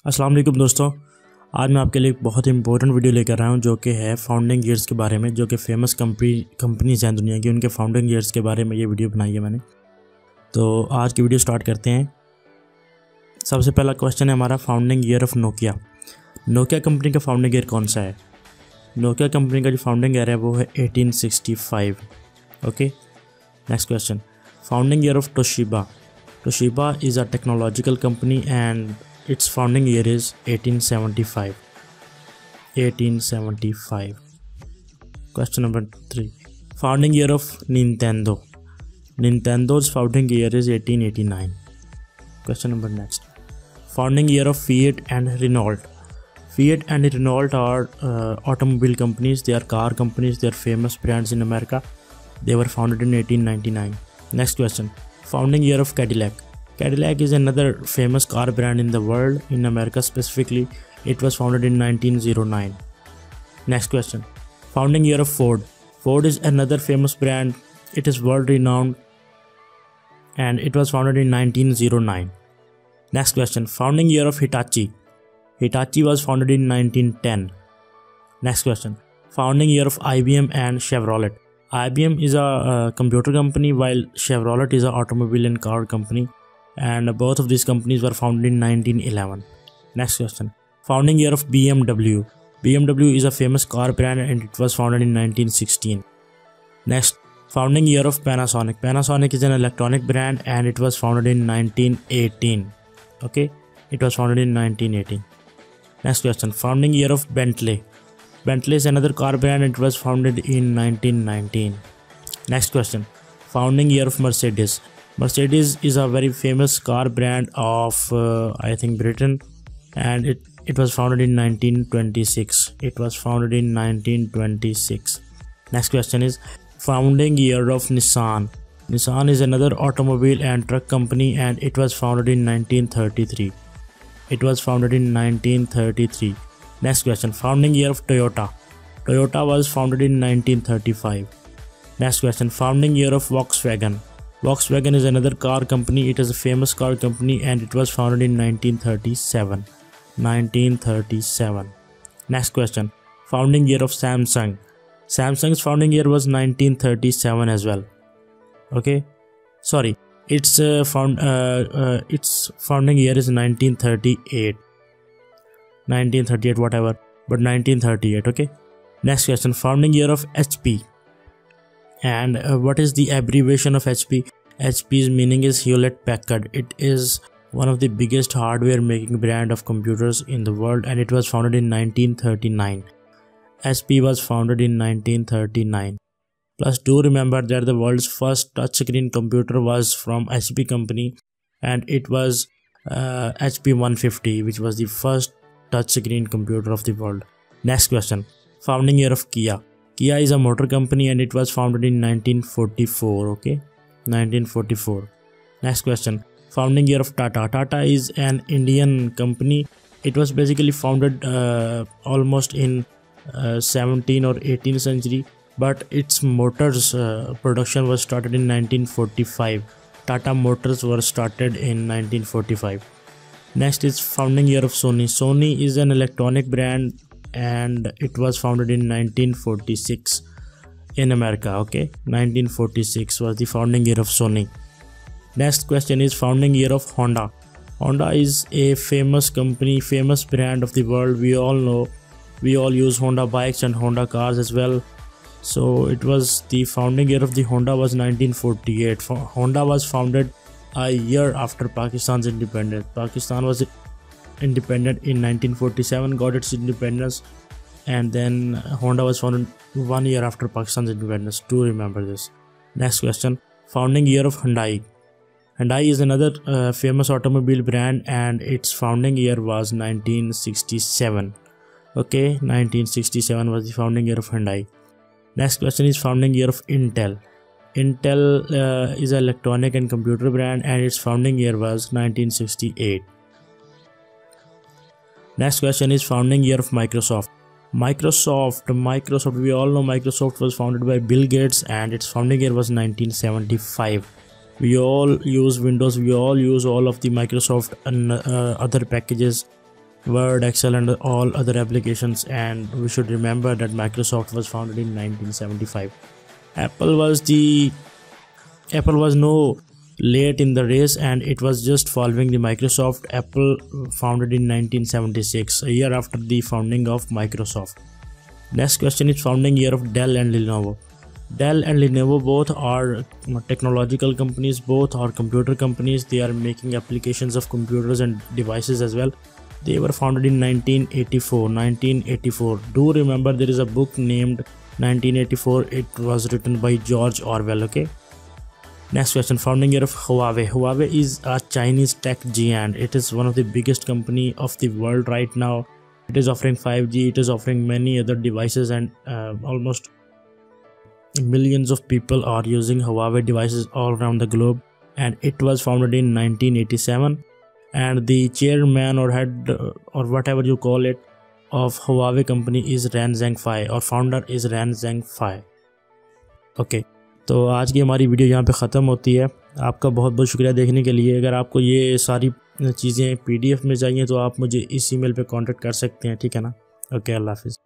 अस्सलाम वालेकुम दोस्तों, आज मैं आपके लिए एक बहुत ही इंपॉर्टेंट वीडियो लेकर आया हूं जो कि है फाउंडिंग ईयर्स के बारे में, जो कि फेमस कंपनीज हैं दुनिया की, उनके फाउंडिंग ईयर्स के बारे में ये वीडियो बनाई है मैंने। तो आज की वीडियो स्टार्ट करते हैं। सबसे पहला क्वेश्चन है हमारा, founding year of Nokia. Nokia company का फाउंडिंग ईयर कौन सा है? नोकिया कंपनी का जो फाउंडिंग ईयर है वो है 1865। Okay, next question, founding year of Toshiba. Toshiba is a technological company and its founding year is 1875. 1875. Question number 3. Founding year of Nintendo. Nintendo's founding year is 1889. Question number next. Founding year of Fiat and Renault. Fiat and Renault are automobile companies. They are car companies. They are famous brands in America. They were founded in 1899. Next question. Founding year of Cadillac. Cadillac is another famous car brand in the world. In America specifically, it was founded in 1909. Next question. Founding year of Ford. Ford is another famous brand. It is world renowned and it was founded in 1909. Next question. Founding year of Hitachi. Hitachi was founded in 1910. Next question. Founding year of IBM and Chevrolet. IBM is a computer company while Chevrolet is an automobile and car company. And both of these companies were founded in 1911. Next question. Founding year of BMW. BMW is a famous car brand and it was founded in 1916. Next, founding year of Panasonic. Panasonic is an electronic brand and it was founded in 1918. Okay, it was founded in 1918. Next question. Founding year of Bentley. Bentley is another car brand and it was founded in 1919. Next question. Founding year of Mercedes. Mercedes is a very famous car brand of I think Britain, and it was founded in 1926. It was founded in 1926. Next question is founding year of Nissan. Nissan is another automobile and truck company and it was founded in 1933. It was founded in 1933. Next question. Founding year of Toyota. Toyota was founded in 1935. Next question. Founding year of Volkswagen. Volkswagen is another car company. It is a famous car company and it was founded in 1937. 1937. Next question. Founding year of Samsung. Samsung's founding year was 1937 as well. Okay, sorry, its founding year is 1938. 1938 whatever, but 1938. Okay, next question. Founding year of HP. And what is the abbreviation of HP? HP's meaning is Hewlett Packard. It is one of the biggest hardware making brand of computers in the world and it was founded in 1939. HP was founded in 1939. Plus do remember that the world's first touchscreen computer was from HP company and it was HP 150, which was the first touchscreen computer of the world. Next question. Founding year of Kia. Kia is a motor company and it was founded in 1944. Okay, 1944. Next question. Founding year of Tata. Tata is an Indian company. It was basically founded almost in 17th or 18th century, but its motors production was started in 1945. Tata Motors were started in 1945. Next is founding year of Sony. Sony is an electronic brand and it was founded in 1946 in America. Okay, 1946 was the founding year of Sony. Next question is founding year of Honda. Honda is a famous company, famous brand of the world. We all know, we all use Honda bikes and Honda cars as well. So it was the founding year of the Honda was 1948. Honda was founded a year after Pakistan's independence. Pakistan was independent in 1947, got its independence, and then Honda was founded 1 year after Pakistan's independence. Do remember this. Next question. Founding year of Hyundai. Hyundai is another famous automobile brand and its founding year was 1967. Okay, 1967 was the founding year of Hyundai. Next question is founding year of Intel. Intel is an electronic and computer brand and its founding year was 1968. Next question is founding year of Microsoft. Microsoft, we all know Microsoft was founded by Bill Gates and its founding year was 1975. We all use Windows, we all use all of the Microsoft and other packages Word, Excel and all other applications, and we should remember that Microsoft was founded in 1975. Apple was no late in the race, and it was just following the Microsoft. Apple founded in 1976, a year after the founding of Microsoft. Next question is founding year of Dell and Lenovo. Dell and Lenovo both are technological companies, both are computer companies. They are making applications of computers and devices as well. They were founded in 1984. Do remember there is a book named 1984. It was written by George Orwell. Okay. Next question, founding year of Huawei. Huawei is a Chinese tech giant. It is one of the biggest company of the world right now. It is offering 5G. It is offering many other devices, and almost millions of people are using Huawei devices all around the globe. And it was founded in 1987. And the chairman or head or whatever you call it of Huawei company is Ren Zhengfei, और founder is Ren Zhengfei. Okay, तो आज की हमारी video यहाँ पे ख़त्म होती है। आपका बहुत बहुत शुक्रिया देखने के लिए। अगर आपको ये सारी चीज़ें PDF में चाहिए तो आप मुझे इस ईमेल पे कांटेक्ट कर सकते हैं, ठीक है ना। ओके, अल्लाह हाफिज़।